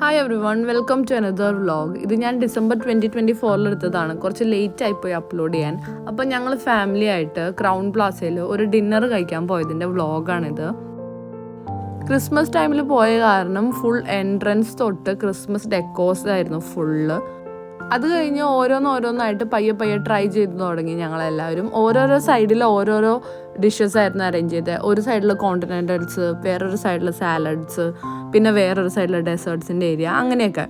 Hi everyone, welcome to another vlog. ഇത് ഞാൻ December 2024 എടുത്തതാണ്. കുറച്ച് ലേറ്റ് ആയിപ്പോയി അപ്ലോഡ് ചെയ്യാൻ. അപ്പോൾ ഞങ്ങൾ ഫാമിലി ആയിട്ട് ക്രൗൺ പ്ലാസയിൽ ഒരു ഡിന്നർ കഴിക്കാൻ പോയതിൻ്റെ വ്ളോഗാണിത്. ക്രിസ്മസ് ടൈമിൽ പോയ കാരണം ഫുൾ എൻട്രൻസ് തൊട്ട് ക്രിസ്മസ് ഡെക്കോസ് ആയിരുന്നു ഫുള്ള്. അത് കഴിഞ്ഞ് ഓരോന്നായിട്ട് പയ്യെ ട്രൈ ചെയ്ത് തുടങ്ങി ഞങ്ങളെല്ലാവരും. ഓരോരോ സൈഡിൽ ഓരോരോ ഡിഷസ് ആയിരുന്നു അറേഞ്ച് ചെയ്തത്. ഒരു സൈഡിൽ കോണ്ടിനെൻ്റൽസ്, വേറൊരു സൈഡിൽ സാലഡ്സ്, പിന്നെ വേറൊരു സൈഡിൽ ഡെസേർട്ട്സിൻ്റെ ഏരിയ, അങ്ങനെയൊക്കെ.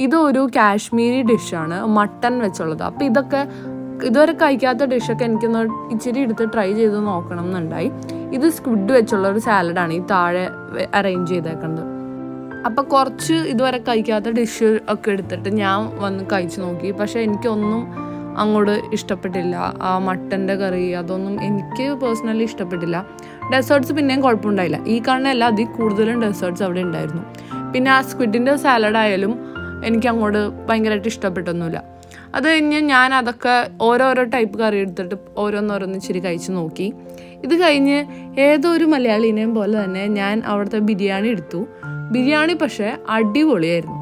ഇതൊരു കാശ്മീരി ഡിഷാണ്, മട്ടൺ വെച്ചുള്ളത്. അപ്പോൾ ഇതൊക്കെ ഇതുവരെ കഴിക്കാത്ത ഡിഷൊക്കെ എനിക്കൊന്ന് ഇച്ചിരി എടുത്ത് ട്രൈ ചെയ്ത് നോക്കണം എന്നുണ്ടായി. ഇത് സ്ക്വിഡ് വെച്ചുള്ള ഒരു സാലഡാണ് ഈ താഴെ അറേഞ്ച് ചെയ്തേക്കുന്നത്. അപ്പോൾ കുറച്ച് ഇതുവരെ കഴിക്കാത്ത ഡിഷ് ഒക്കെ എടുത്തിട്ട് ഞാൻ വന്ന് കഴിച്ച് നോക്കി. പക്ഷേ എനിക്കൊന്നും അങ്ങോട്ട് ഇഷ്ടപ്പെട്ടില്ല. ആ മട്ടൻ്റെ കറി അതൊന്നും എനിക്ക് പേഴ്സണലി ഇഷ്ടപ്പെട്ടില്ല. ഡെസേർട്ട്സ് പിന്നെയും കുഴപ്പമുണ്ടായില്ല. ഈ കാണുന്ന അതിൽ കൂടുതലും ഡെസേർട്ട്സ് അവിടെ ഉണ്ടായിരുന്നു. പിന്നെ ആ സ്ക്വിഡിൻ്റെ സാലഡായാലും എനിക്ക് അങ്ങോട്ട് ഭയങ്കരമായിട്ട് ഇഷ്ടപ്പെട്ടൊന്നുമില്ല. അത് കഴിഞ്ഞ് ഞാൻ അതൊക്കെ ഓരോരോ ടൈപ്പ് കറി എടുത്തിട്ട് ഓരോന്നോരോന്ന് ഇച്ചിരി കഴിച്ച് നോക്കി. ഇത് കഴിഞ്ഞ് ഏതോ ഒരു മലയാളീനെയും പോലെ തന്നെ ഞാൻ അവിടുത്തെ ബിരിയാണി എടുത്തു. ബിരിയാണി പക്ഷേ അടിപൊളിയായിരുന്നു.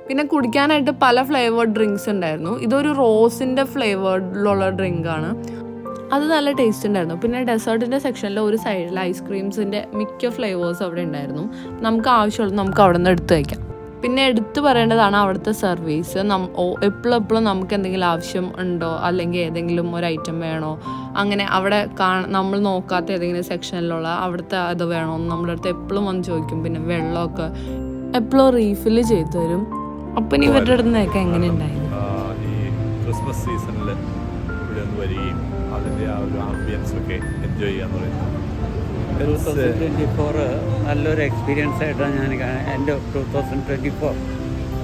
പിന്നെ കുടിക്കാനായിട്ട് പല ഫ്ലേവേർഡ് ഡ്രിങ്ക്സ് ഉണ്ടായിരുന്നു. ഇതൊരു റോസിൻ്റെ ഫ്ലേവേർഡിലുള്ള ഡ്രിങ്കാണ്. അത് നല്ല ടേസ്റ്റ് ഉണ്ടായിരുന്നു. പിന്നെ ഡെസേർട്ടിൻ്റെ സെക്ഷനിൽ ഒരു സൈഡിൽ ഐസ്ക്രീംസിൻ്റെ മിക്ക ഫ്ലേവേഴ്സ് അവിടെ ഉണ്ടായിരുന്നു. നമുക്ക് ആവശ്യമുള്ളത് നമുക്ക് അവിടെ നിന്ന് എടുത്ത് കഴിക്കാം. പിന്നെ എടുത്തു പറയേണ്ടതാണ് അവിടുത്തെ സർവീസ്. എപ്പോഴും നമുക്ക് എന്തെങ്കിലും ആവശ്യം ഉണ്ടോ, അല്ലെങ്കിൽ ഏതെങ്കിലും ഒരു ഐറ്റം വേണോ, അങ്ങനെ അവിടെ നമ്മൾ നോക്കാത്ത ഏതെങ്കിലും സെക്ഷനിലുള്ള അവിടുത്തെ അത് വേണോ എന്ന് നമ്മുടെ അടുത്ത് എപ്പോഴും വന്ന് ചോദിക്കും. പിന്നെ വെള്ളമൊക്കെ എപ്പോഴും റീഫില്ല് ചെയ്തു തരും. അപ്പം ഇവരുടെ അടുത്തൊക്കെ എങ്ങനെ ഉണ്ടായിരുന്നു? ഈ ക്രിസ്മസ് സീസണിൽ ഇവിടെ ഒന്ന് വരികയും അതിൻ്റെ ആ ഒരു ആംബിയൻസ് ഒക്കെ എൻജോയ് ചെയ്യാന്ന് പറയുന്നത് 2024 നല്ലൊരു എക്സ്പീരിയൻസ് ആയിട്ടാണ് ഞാൻ എൻ്റെ 2024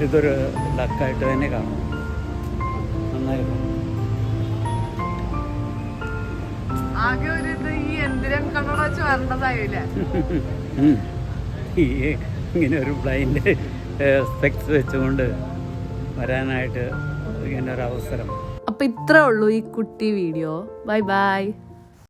ഇതൊരു ലക്കായിട്ട് തന്നെ കാണും. നന്നായിരുന്നു. ആകെ ഒരു ഇത് ഈ എന്തിനും കണ്ണട വെച്ച് വരേണ്ടതായില്ലേ? ഇങ്ങനെ ഒരു ബ്ലൈൻഡ് സ്പെക്സ് വെച്ചുകൊണ്ട് വരാനായിട്ട് ഇങ്ങനെ ഒരു അവസരം. അപ്പോൾ ഇത്രേ ഉള്ളൂ ഈ കുട്ടി വീഡിയോ. ബൈ.